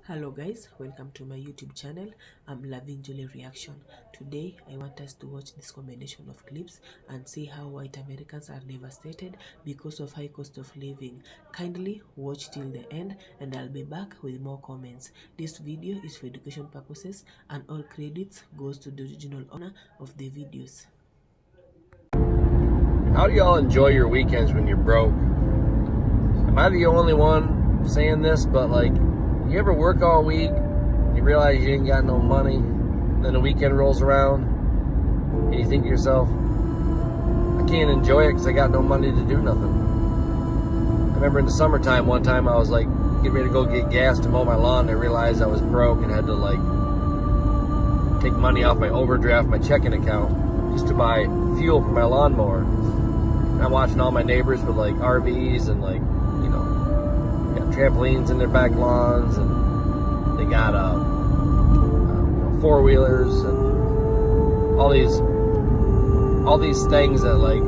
Hello guys, welcome to my YouTube channel. I'm Loving Julie Reaction. Today I want us to watch this combination of clips and see how white Americans are devastated because of high cost of living. Kindly watch till the end and I'll be back with more comments. This video is for education purposes and all credits goes to the original owner of the videos. How do y'all enjoy your weekends when you're broke? Am I the only one saying this, but like, you ever work all week, you realize you ain't got no money, then the weekend rolls around, and you think to yourself, I can't enjoy it because I got no money to do nothing. I remember in the summertime, one time I was like, getting ready to go get gas to mow my lawn, and I realized I was broke and had to like, take money off my overdraft, my checking account, just to buy fuel for my lawnmower. And I'm watching all my neighbors with like RVs and like, you know, got trampolines in their back lawns, and they got four-wheelers and all these things that like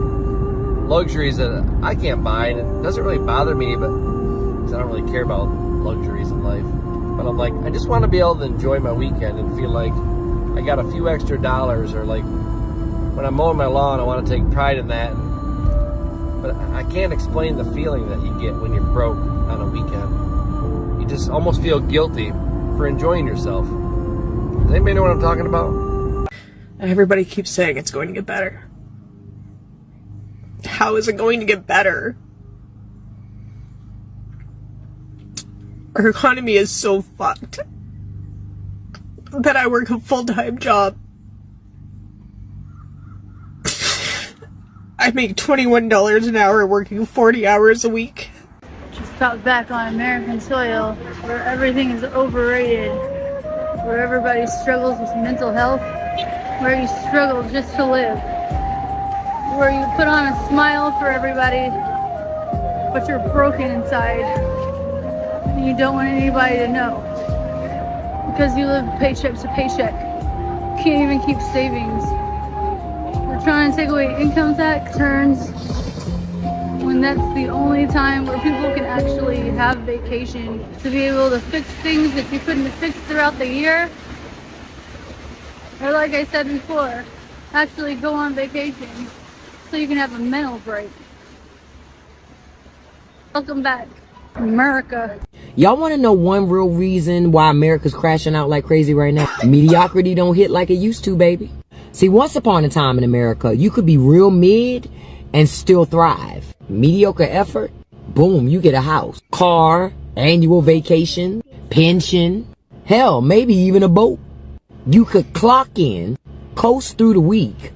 luxuries that I can't buy, and it doesn't really bother me, but because I don't really care about luxuries in life. But I'm like, I just want to be able to enjoy my weekend and feel like I got a few extra dollars, or like when I'm mowing my lawn, I want to take pride in that. But I can't explain the feeling that you get when you're broke on a weekend. You just almost feel guilty for enjoying yourself. Does anybody know what I'm talking about? Everybody keeps saying it's going to get better. How is it going to get better? Our economy is so fucked that I work a full-time job. I make $21 an hour working 40 hours a week. Just got back on American soil where everything is overrated, where everybody struggles with mental health, where you struggle just to live, where you put on a smile for everybody, but you're broken inside and you don't want anybody to know because you live paycheck to paycheck. You can't even keep savings. We're trying to take away income tax returns when that's the only time where people can actually have vacation, to be able to fix things that you couldn't fix throughout the year. Or like I said before, actually go on vacation so you can have a mental break. Welcome back, America. Y'all want to know one real reason why America's crashing out like crazy right now? Mediocrity don't hit like it used to, baby. See, once upon a time in America, you could be real mid and still thrive. Mediocre effort, boom, you get a house, car, annual vacation, pension, hell, maybe even a boat. You could clock in, coast through the week,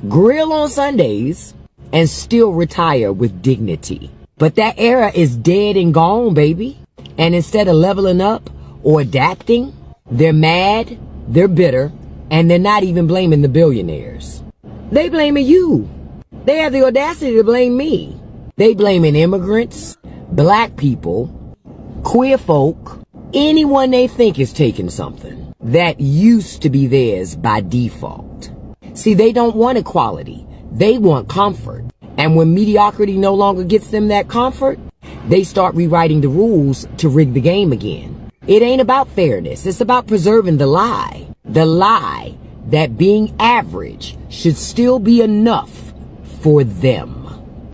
grill on Sundays, and still retire with dignity. But that era is dead and gone, baby. And instead of leveling up or adapting, they're mad, they're bitter, and they're not even blaming the billionaires. They blaming you. They have the audacity to blame me. They blaming immigrants, black people, queer folk, anyone they think is taking something that used to be theirs by default. See, they don't want equality. They want comfort. And when mediocrity no longer gets them that comfort, they start rewriting the rules to rig the game again. It ain't about fairness. It's about preserving the lie. The lie that being average should still be enough for them.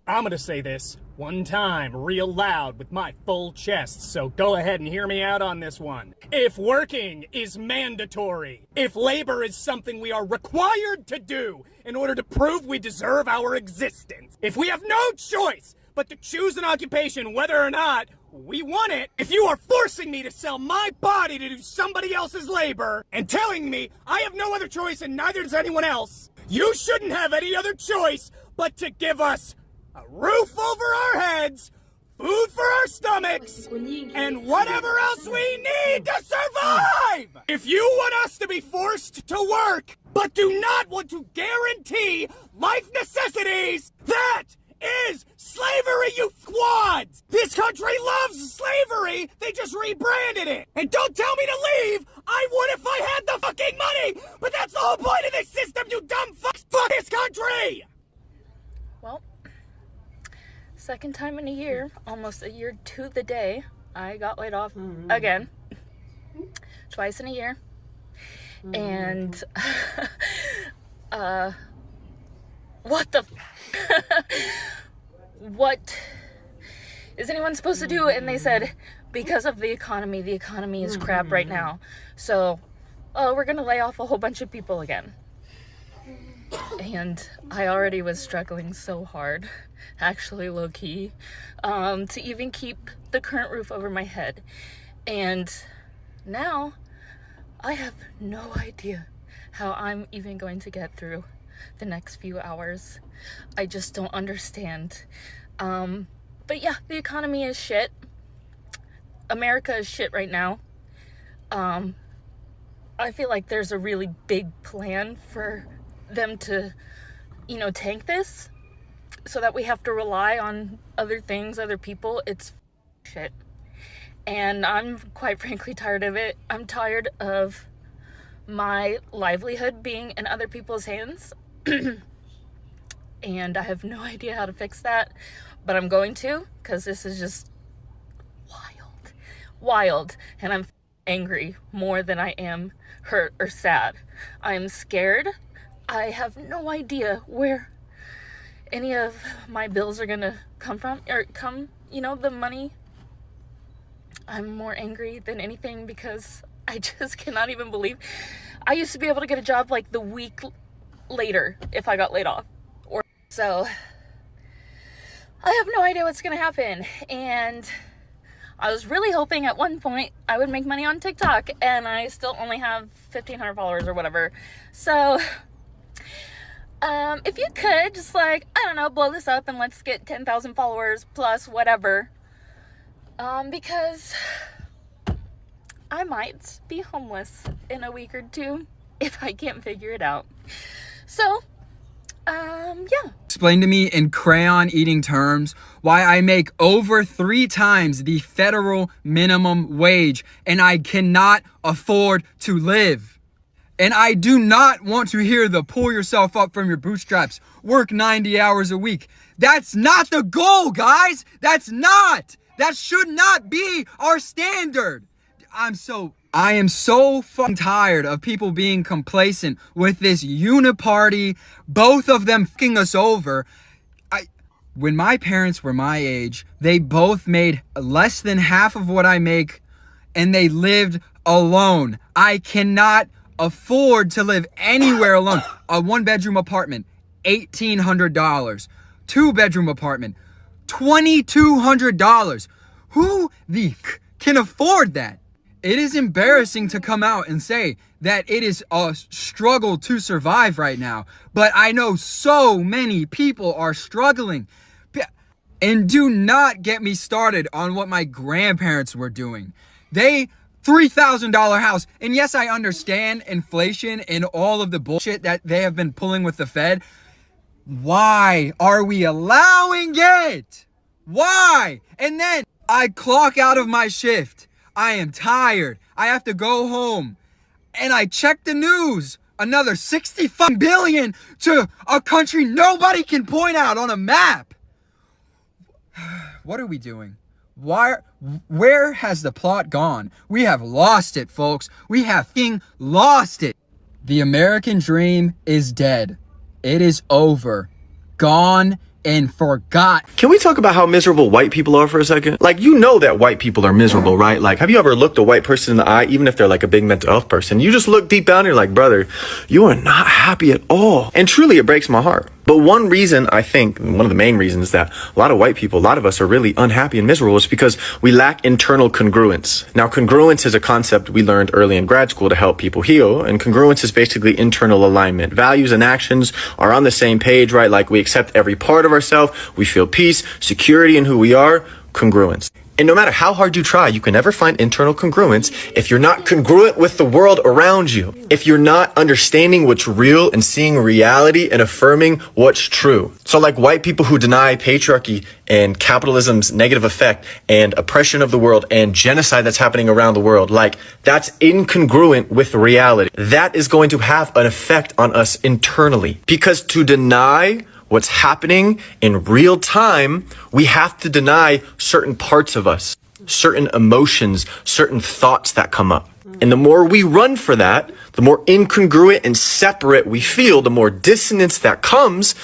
I'm gonna say this one time real loud with my full chest, so go ahead and hear me out on this one. If working is mandatory, if labor is something we are required to do in order to prove we deserve our existence, if we have no choice but to choose an occupation whether or not we want it, if you are forcing me to sell my body to do somebody else's labor and telling me I have no other choice and neither does anyone else, you shouldn't have any other choice but to give us a roof over our heads, food for our stomachs, and whatever else we need to survive! If you want us to be forced to work, but do not want to guarantee life necessities, that is slavery, you quads! This country loves slavery, they just rebranded it! And don't tell me to leave! I would if I had the fucking money! But that's the whole point of this system, you dumb fucks! Fuck this country! Well, second time in a year, almost a year to the day, I got laid off again. twice in a year. And what the what is anyone supposed to do? And they said, because of the economy is crap right now, so we're gonna lay off a whole bunch of people again. And I already was struggling so hard, actually low-key, to even keep the current roof over my head. And now I have no idea how I'm even going to get through the next few hours. I just don't understand. But yeah, the economy is shit. America is shit right now. I feel like there's a really big plan for them to, tank this so that we have to rely on other things, other people. It's shit. And I'm quite frankly tired of it. I'm tired of my livelihood being in other people's hands. And I have no idea how to fix that, but I'm going to, because this is just wild. And I'm angry more than I am hurt or sad. I'm scared. I have no idea where any of my bills are gonna come from, or the money. I'm more angry than anything because I just cannot even believe I used to be able to get a job like the week later if I got laid off. So I have no idea what's gonna happen. And I was really hoping at one point I would make money on TikTok, and I still only have 1,500 followers or whatever. So if you could just blow this up and let's get 10,000 followers plus whatever. Because I might be homeless in a week or two if I can't figure it out. So, yeah. Explain to me in crayon eating terms why I make over 3 times the federal minimum wage and I cannot afford to live. And I do not want to hear the pull yourself up from your bootstraps, work 90 hours a week. That's not the goal, guys. That should not be our standard. I am so fucking tired of people being complacent with this uniparty, both of them fucking us over. When my parents were my age, they both made less than half of what I make, and they lived alone. I cannot afford to live anywhere alone. A 1-bedroom apartment, $1,800. 2-bedroom apartment, $2,200. Who the can afford that? It is embarrassing to come out and say that it is a struggle to survive right now, but I know so many people are struggling. And do not get me started on what my grandparents were doing. They $3,000 house. And yes, I understand inflation and all of the bullshit that they have been pulling with the Fed. Why are we allowing it? Why? And then I clock out of my shift. I am tired. I have to go home. And I check the news. Another $65 billion to a country nobody can point out on a map. What are we doing? Where has the plot gone? We have lost it, folks. We have lost it. The American dream is dead. It is over. Gone and forgot. Can we talk about how miserable white people are for a second? Like, that white people are miserable, right? Like, have you ever looked a white person in the eye, even if they're like a big mental health person? You just look deep down and you're like, brother, you are not happy at all. And truly, it breaks my heart. But one reason, I think, one of the main reasons that a lot of white people, a lot of us are really unhappy and miserable is because we lack internal congruence. Now, congruence is a concept we learned early in grad school to help people heal. And congruence is basically internal alignment. Values and actions are on the same page, right? Like, we accept every part of ourselves. We feel peace, security in who we are, congruence. And no matter how hard you try, you can never find internal congruence if you're not congruent with the world around you. If you're not understanding what's real and seeing reality and affirming what's true. So like white people who deny patriarchy and capitalism's negative effect and oppression of the world and genocide that's happening around the world, like that's incongruent with reality. That is going to have an effect on us internally. Because to deny what's happening in real time, we have to deny certain parts of us. certain emotions, certain thoughts that come up. And the more we run for that, the more incongruent and separate we feel, the more dissonance that comes,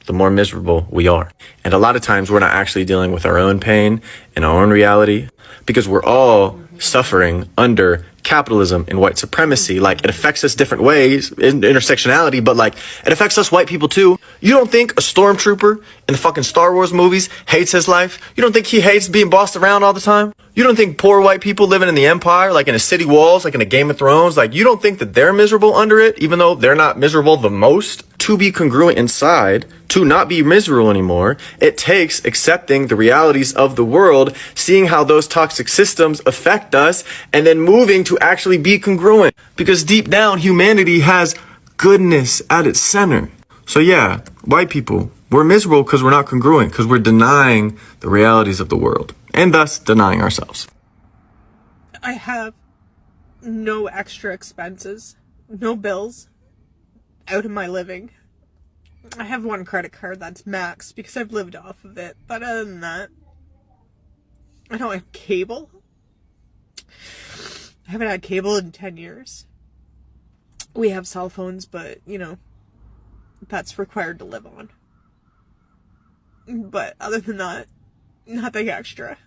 the more miserable we are. And a lot of times we're not actually dealing with our own pain and our own reality, because we're all suffering under capitalism and white supremacy. Like, it affects us different ways in intersectionality, but like, it affects us white people too. You don't think a stormtrooper in the fucking Star Wars movies hates his life? You don't think he hates being bossed around all the time? You don't think poor white people living in the empire, like in the city walls, like in a Game of Thrones, like you don't think that they're miserable under it, even though they're not miserable the most? To be congruent inside, to not be miserable anymore, it takes accepting the realities of the world, seeing how those toxic systems affect us, and then moving to actually be congruent. Because deep down, humanity has goodness at its center. So yeah, white people, we're miserable because we're not congruent, because we're denying the realities of the world, and thus denying ourselves. I have no extra expenses, no bills out of my living. I have one credit card that's maxed because I've lived off of it, but other than that, I don't have cable. I haven't had cable in 10 years. We have cell phones, but, you know, that's required to live on. But other than that, nothing extra.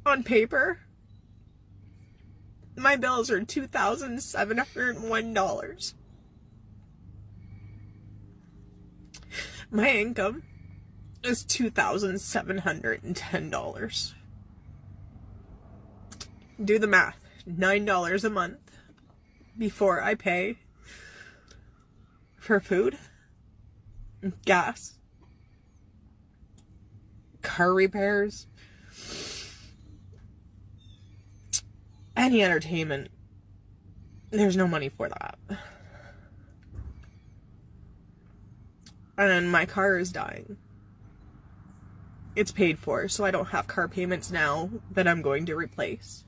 On paper, my bills are $2,701. My income is $2,710. Do the math. $9 a month before I pay for food, gas, car repairs, any entertainment. There's no money for that. And my car is dying. It's paid for, so I don't have car payments now that I'm going to replace.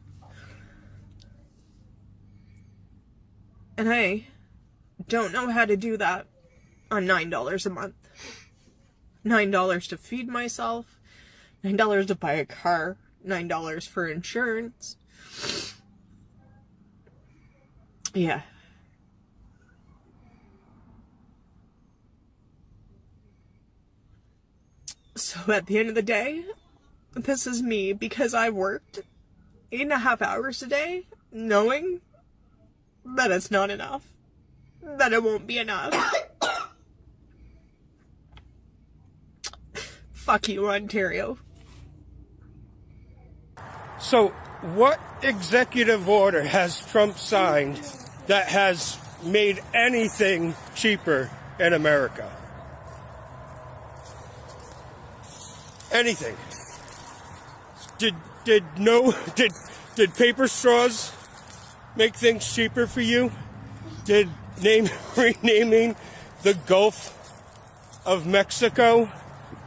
And I don't know how to do that on $9 a month. $9 to feed myself, $9 to buy a car, $9 for insurance. Yeah. So at the end of the day, this is me because I worked 8.5 hours a day knowing that it's not enough, that it won't be enough. Fuck you, Ontario. So, what executive order has Trump signed that has made anything cheaper in America? Anything. Did paper straws make things cheaper for you? Did renaming the Gulf of Mexico,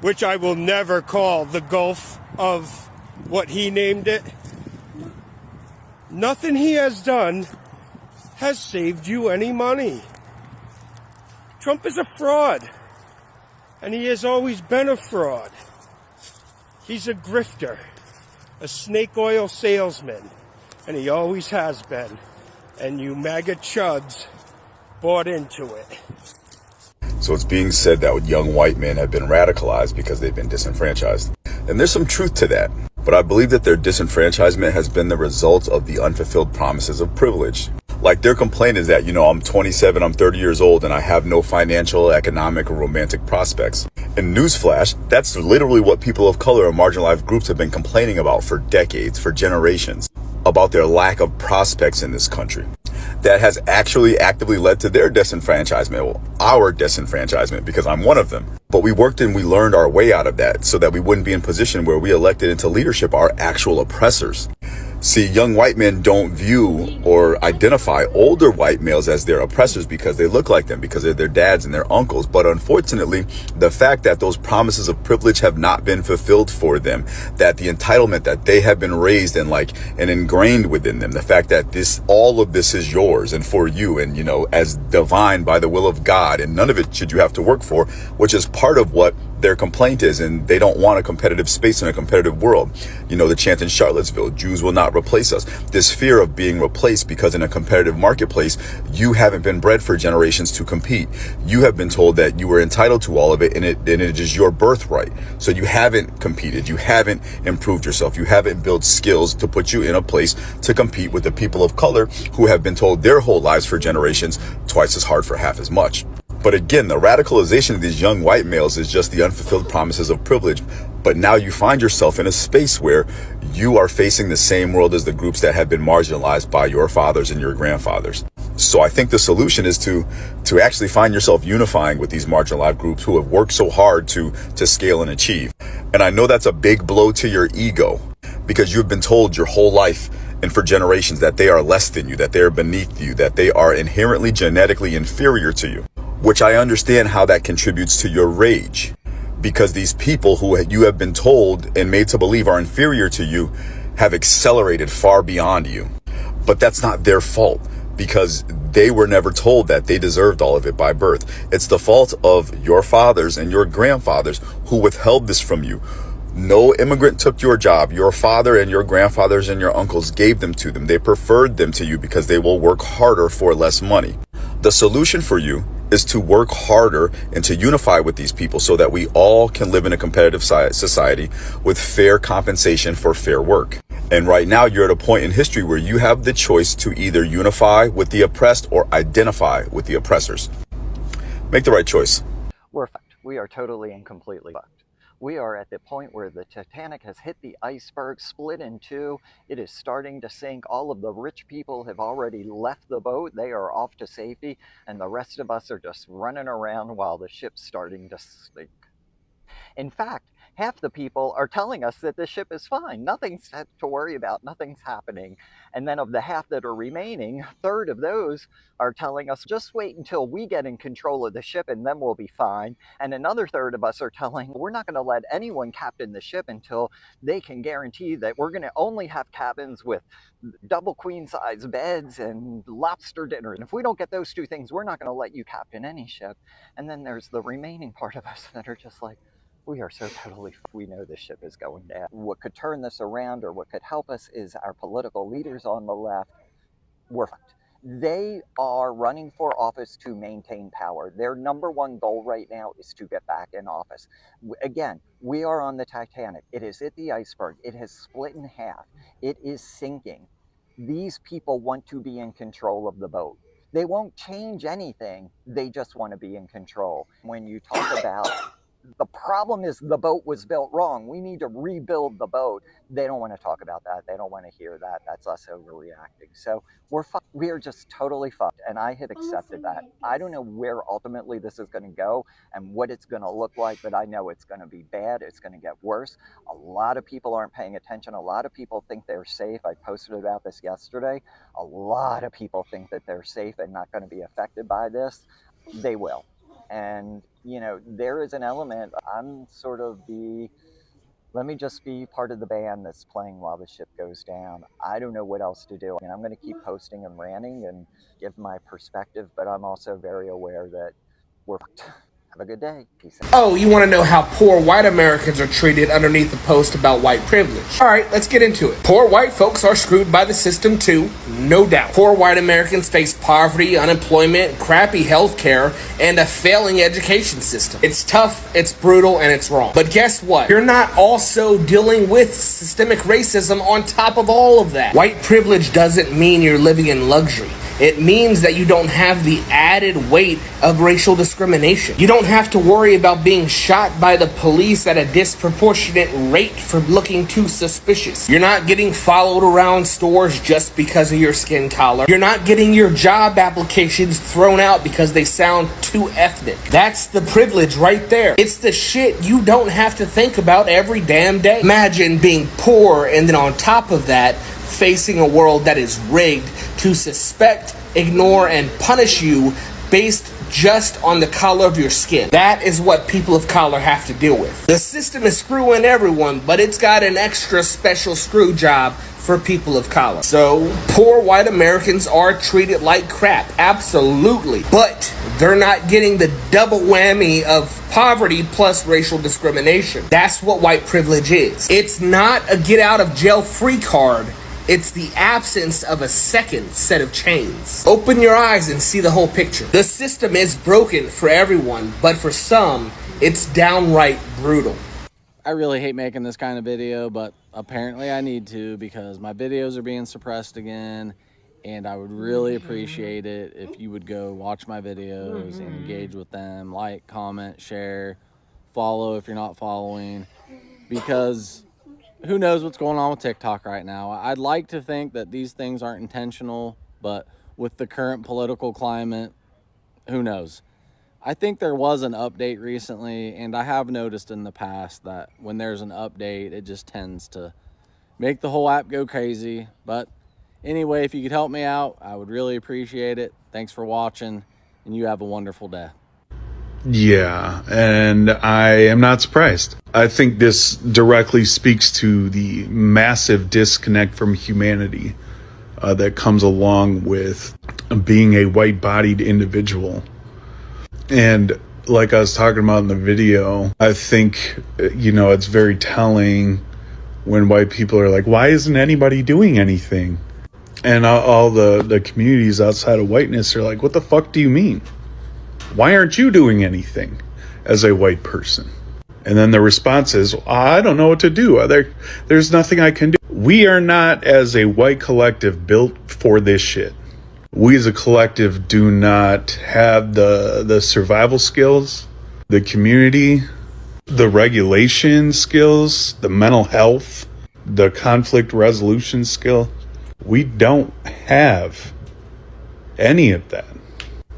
which I will never call the Gulf of what he named it, nothing he has done has saved you any money. Trump is a fraud, and he has always been a fraud. He's a grifter, a snake oil salesman, and he always has been. And you MAGA chuds bought into it. So it's being said that young white men have been radicalized because they've been disenfranchised. And there's some truth to that. But I believe that their disenfranchisement has been the result of the unfulfilled promises of privilege. Like, their complaint is that, I'm 27, I'm 30 years old, and I have no financial, economic, or romantic prospects. And newsflash, that's literally what people of color and marginalized groups have been complaining about for decades, for generations, about their lack of prospects in this country. That has actually actively led to their disenfranchisement, well, our disenfranchisement, because I'm one of them. But we worked and we learned our way out of that so that we wouldn't be in position where we elected into leadership our actual oppressors. See, young white men don't view or identify older white males as their oppressors because they look like them, because they're their dads and their uncles. But unfortunately, the fact that those promises of privilege have not been fulfilled for them, that the entitlement that they have been raised in, and ingrained within them, the fact that all of this is yours and for you and, as divine by the will of God, and none of it should you have to work for, which is part of what their complaint is, and they don't want a competitive space in a competitive world. You know, the chant in Charlottesville, Jews will not replace us. This fear of being replaced because in a competitive marketplace, you haven't been bred for generations to compete. You have been told that you were entitled to all of it, and it is your birthright. So you haven't competed. You haven't improved yourself. You haven't built skills to put you in a place to compete with the people of color who have been told their whole lives for generations twice as hard for half as much. But again, the radicalization of these young white males is just the unfulfilled promises of privilege. But now you find yourself in a space where you are facing the same world as the groups that have been marginalized by your fathers and your grandfathers. So I think the solution is to actually find yourself unifying with these marginalized groups who have worked so hard to scale and achieve. And I know that's a big blow to your ego, because you've been told your whole life and for generations that they are less than you, that they are beneath you, that they are inherently genetically inferior to you, which I understand how that contributes to your rage, because these people who you have been told and made to believe are inferior to you have accelerated far beyond you. But that's not their fault, because they were never told that they deserved all of it by birth. It's the fault of your fathers and your grandfathers who withheld this from you. No immigrant took your job. Your father and your grandfathers and your uncles gave them to them. They preferred them to you because they will work harder for less money. The solution for you is to work harder and to unify with these people so that we all can live in a competitive society with fair compensation for fair work. And right now you're at a point in history where you have the choice to either unify with the oppressed or identify with the oppressors. Make the right choice. We're fucked. We are totally and completely fucked. We are at the point where the Titanic has hit the iceberg, split in two. It is starting to sink. All of the rich people have already left the boat. They are off to safety. And the rest of us are just running around while the ship's starting to sink. In fact, half the people are telling us that the ship is fine. Nothing's to worry about. Nothing's happening. And then of the half that are remaining, a third of those are telling us, just wait until we get in control of the ship and then we'll be fine. And another third of us are telling, we're not going to let anyone captain the ship until they can guarantee that we're going to only have cabins with double queen size beds and lobster dinner. And if we don't get those two things, we're not going to let you captain any ship. And then there's the remaining part of us that are just like, we are so totally, we know this ship is going down. What could turn this around or what could help us is our political leaders on the left. We're fucked. They are running for office to maintain power. Their number one goal right now is to get back in office. Again, we are on the Titanic. It is at the iceberg. It has split in half. It is sinking. These people want to be in control of the boat. They won't change anything. They just want to be in control. When you talk about the problem is the boat was built wrong, we need to rebuild the boat, they don't want to talk about that. They don't want to hear that. That's us overreacting. So we're fucked. We are just totally fucked. And I have accepted that. I don't know where ultimately this is going to go and what it's going to look like, but I know it's going to be bad. It's going to get worse. A lot of people aren't paying attention. A lot of people think they're safe. I posted about this yesterday. A lot of people think that they're safe and not going to be affected by this. They will. And, you know, there is an element, I'm sort of let me just be part of the band that's playing while the ship goes down. I don't know what else to do. I mean, I'm going to keep posting and ranting and give my perspective, but I'm also very aware that we're fucked. Have a good day. Peace out. Oh, you want to know how poor white Americans are treated underneath the post about white privilege? All right, let's get into it. Poor white folks are screwed by the system too, no doubt. Poor white Americans face poverty, unemployment, crappy health care, and a failing education system. It's tough, it's brutal, and it's wrong. But guess what? You're not also dealing with systemic racism on top of all of that. White privilege doesn't mean you're living in luxury. It means that you don't have the added weight of racial discrimination. You don't have to worry about being shot by the police at a disproportionate rate for looking too suspicious. You're not getting followed around stores just because of your skin color. You're not getting your job applications thrown out because they sound too ethnic. That's the privilege right there. It's the shit you don't have to think about every damn day. Imagine being poor and then on top of that, facing a world that is rigged to suspect, ignore, and punish you based just on the color of your skin. That is what people of color have to deal with. The system is screwing everyone, but it's got an extra special screw job for people of color. So poor white Americans are treated like crap, absolutely. But they're not getting the double whammy of poverty plus racial discrimination. That's what white privilege is. It's not a get out of jail free card. It's the absence of a second set of chains. Open your eyes and see the whole picture. The system is broken for everyone, but for some, it's downright brutal. I really hate making this kind of video, but apparently I need to because my videos are being suppressed again, and I would really appreciate it if you would go watch my videos and engage with them, like, comment, share, follow if you're not following, because who knows what's going on with TikTok right now. I'd like to think that these things aren't intentional, but with the current political climate, who knows? I think there was an update recently, and I have noticed in the past that when there's an update, it just tends to make the whole app go crazy. But anyway, if you could help me out, I would really appreciate it. Thanks for watching, and you have a wonderful day. Yeah, and I am not surprised. I think this directly speaks to the massive disconnect from humanity that comes along with being a white-bodied individual. And like I was talking about in the video, I think, it's very telling when white people are like, why isn't anybody doing anything? And all the communities outside of whiteness are like, what the fuck do you mean? Why aren't you doing anything as a white person? And then the response is, I don't know what to do. There's nothing I can do. We are not, as a white collective, built for this shit. We as a collective do not have the survival skills, the community, the regulation skills, the mental health, the conflict resolution skill. We don't have any of that.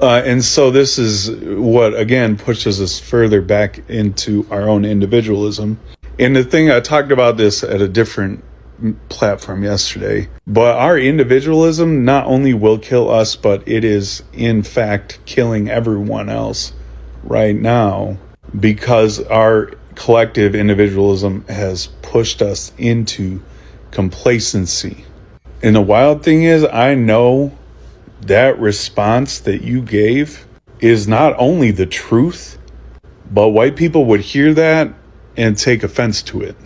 And so this is what, again, pushes us further back into our own individualism. And the thing, I talked about this at a different platform yesterday, but our individualism not only will kill us, but it is in fact killing everyone else right now, because our collective individualism has pushed us into complacency. And the wild thing is, I know that response that you gave is not only the truth, but white people would hear that and take offense to it,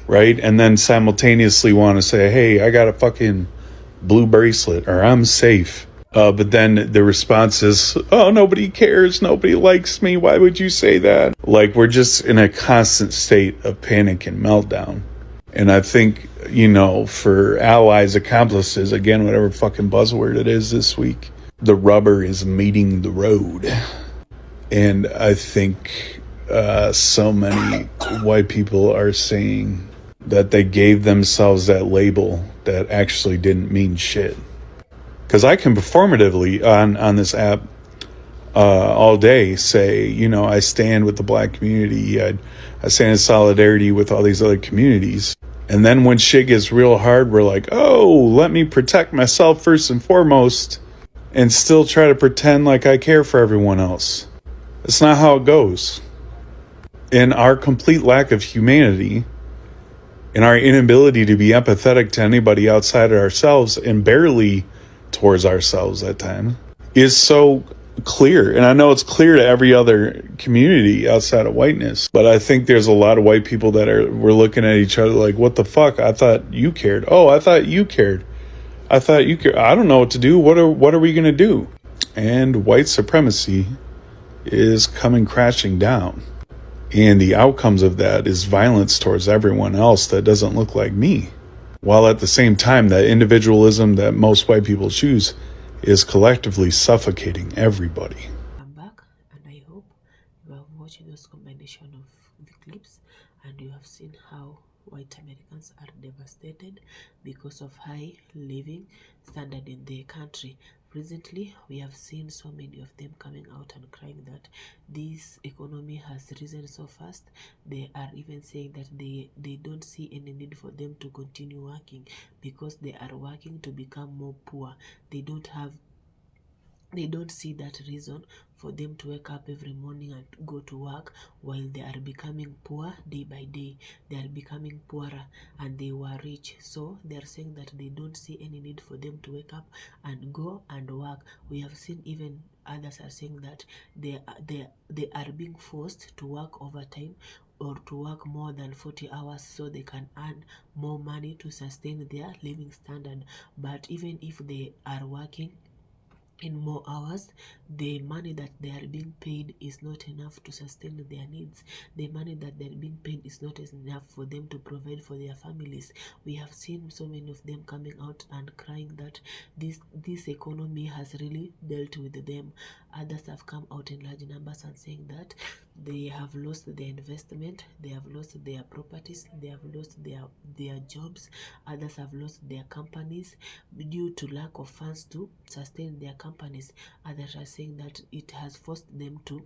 right? And then simultaneously want to say, hey, I got a fucking blue bracelet, or I'm safe. But then the response is, oh, nobody cares, nobody likes me, why would you say that? Like, we're just in a constant state of panic and meltdown. And I think, for allies, accomplices, again, whatever fucking buzzword it is this week, the rubber is meeting the road. And I think so many white people are saying that they gave themselves that label that actually didn't mean shit. Because I can performatively on this app all day say, I stand with the black community, I stand in solidarity with all these other communities. And then when shit gets real hard, we're like, oh, let me protect myself first and foremost, and still try to pretend like I care for everyone else. That's not how it goes. And our complete lack of humanity and our inability to be empathetic to anybody outside of ourselves, and barely towards ourselves at times, is so clear. And I know it's clear to every other community outside of whiteness, but I think there's a lot of white people that we're looking at each other like, what the fuck? I thought you cared. Oh, I thought you cared. I thought you cared. I don't know what to do. What are we going to do? And white supremacy is coming crashing down. And the outcomes of that is violence towards everyone else that doesn't look like me. While at the same time, that individualism that most white people choose is collectively suffocating everybody. I'm back, and I hope you have watched those combination of the clips, and you have seen how white Americans are devastated because of high living standard in their country. Recently, we have seen so many of them coming out and crying that this economy has risen so fast. They are even saying that they don't see any need for them to continue working because they are working to become more poor. They don't have They don't see that reason for them to wake up every morning and go to work while they are becoming poor day by day. They are becoming poorer and they were rich. So they are saying that they don't see any need for them to wake up and go and work. We have seen even others are saying that they are being forced to work overtime or to work more than 40 hours so they can earn more money to sustain their living standard. But even if they are working in more hours, the money that they are being paid is not enough to sustain their needs. The money that they're being paid is not enough for them to provide for their families. We have seen so many of them coming out and crying that this economy has really dealt with them. Others have come out in large numbers and saying that they have lost their investment, they have lost their properties, they have lost their jobs. Others have lost their companies due to lack of funds to sustain their companies. Others are saying that it has forced them to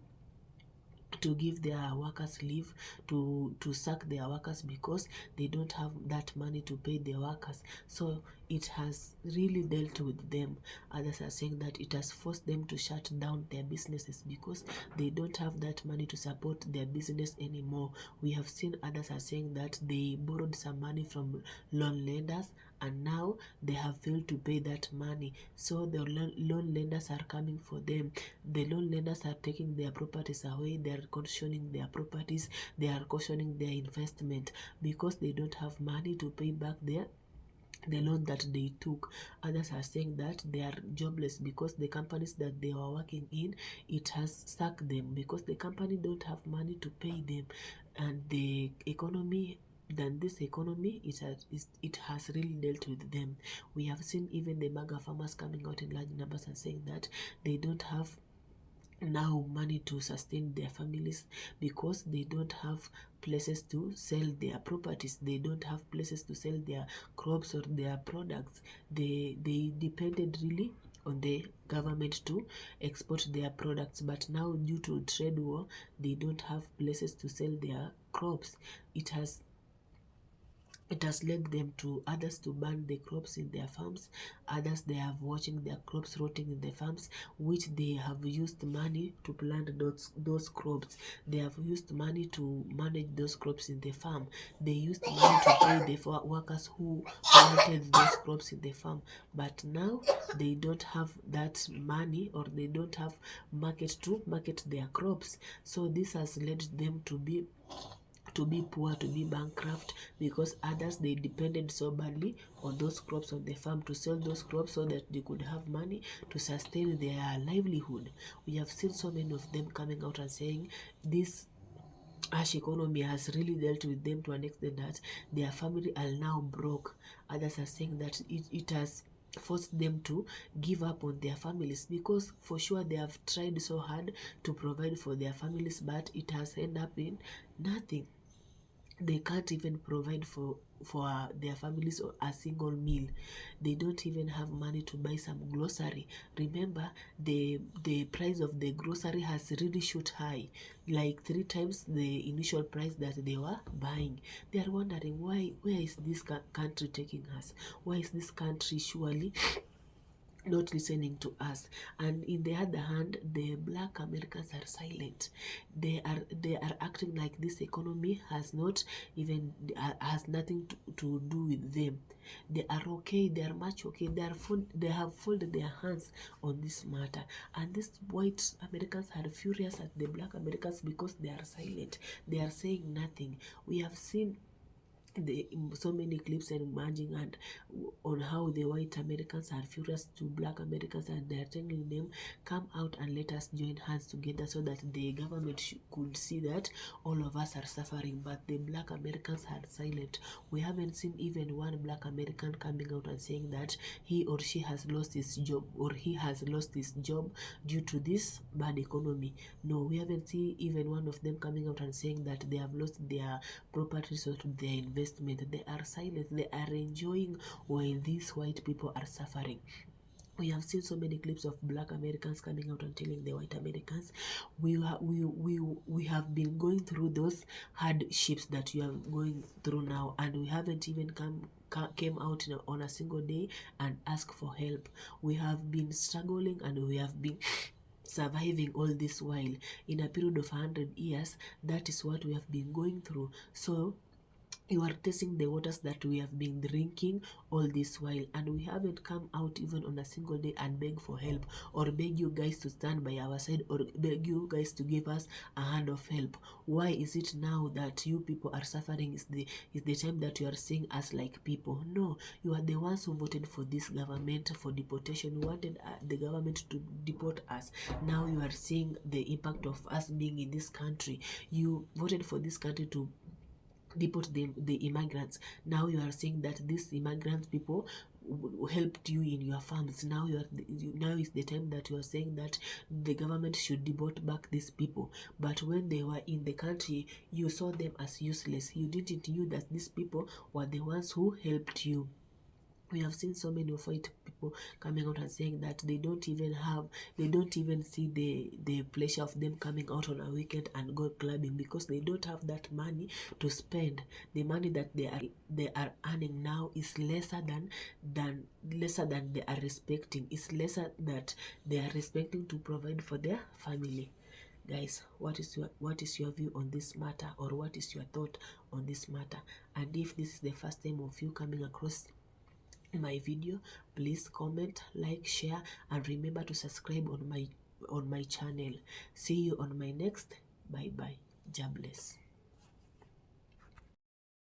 give their workers leave, to sack their workers because they don't have that money to pay their workers. So it has really dealt with them. Others are saying that it has forced them to shut down their businesses because they don't have that money to support their business anymore. We have seen others are saying that they borrowed some money from loan lenders and now they have failed to pay that money. So the loan lenders are coming for them. The loan lenders are taking their properties away. They are cautioning their properties. They are cautioning their investment because they don't have money to pay back the loan that they took. Others are saying that they are jobless because the companies that they were working in, it has sacked them because the company don't have money to pay them. And the economy, it has really dealt with them. We have seen even the MAGA farmers coming out in large numbers and saying that they don't have now money to sustain their families because they don't have places to sell their properties. They don't have places to sell their crops or their products. They depended really on the government to export their products, but now due to trade war they don't have places to sell their crops. It has led them to others to burn the crops in their farms. Others, they have watching their crops rotting in the farms, which they have used money to plant those crops. They have used money to manage those crops in the farm. They used money to pay the workers who planted those crops in the farm. But now they don't have that money, or they don't have market to market their crops. So this has led them to be poor, to be bankrupt, because others, they depended so badly on those crops on the farm to sell those crops so that they could have money to sustain their livelihood. We have seen so many of them coming out and saying this harsh economy has really dealt with them to an extent that their family are now broke. Others are saying that it has forced them to give up on their families, because for sure they have tried so hard to provide for their families, but it has ended up in nothing. They can't even provide for their families a single meal. They don't even have money to buy some grocery. Remember, the price of the grocery has really shot high, like 3 times the initial price that they were buying. They are wondering where is this country taking us? Why is this country surely not listening to us? And in the other hand, the Black Americans are silent. They are acting like this economy has not even has nothing to do with them. They are okay. They are much okay. They have folded their hands on this matter. And these white Americans are furious at the Black Americans because they are silent. They are saying nothing. We have seen so many clips emerging and on how the white Americans are furious to Black Americans, and they are telling them, come out and let us join hands together so that the government could see that all of us are suffering. But the Black Americans are silent. We haven't seen even one Black American coming out and saying that he or she has lost his job, or he has lost his job due to this bad economy. No, we haven't seen even one of them coming out and saying that they have lost their properties or their investment. They are silent. They are enjoying while these white people are suffering. We have seen so many clips of Black Americans coming out and telling the white Americans, we have been going through those hardships that you are going through now, and we haven't even come came out on a single day and asked for help. We have been struggling and we have been surviving all this while. In a period of 100 years, that is what we have been going through. So you are tasting the waters that we have been drinking all this while, and we haven't come out even on a single day and beg for help, or beg you guys to stand by our side, or beg you guys to give us a hand of help. Why is it now that you people are suffering? Is the time that you are seeing us like people? No, you are the ones who voted for this government for deportation. You wanted the government to deport us. Now you are seeing the impact of us being in this country. You voted for this country to deport the immigrants. Now you are saying that these immigrant people helped you in your farms. Now now is the time that you are saying that the government should deport back these people. But when they were in the country, you saw them as useless. You didn't know that these people were the ones who helped you. We have seen so many of white people coming out and saying that they don't even see the pleasure of them coming out on a weekend and go clubbing, because they don't have that money to spend. The money that they are earning now is lesser than they are respecting. It's lesser that they are respecting to provide for their family. Guys, what is your view on this matter, or what is your thought on this matter? And if this is the first time of you coming across my video, please comment, like, share, and remember to subscribe on my channel. See you on my next. Bye bye. God bless.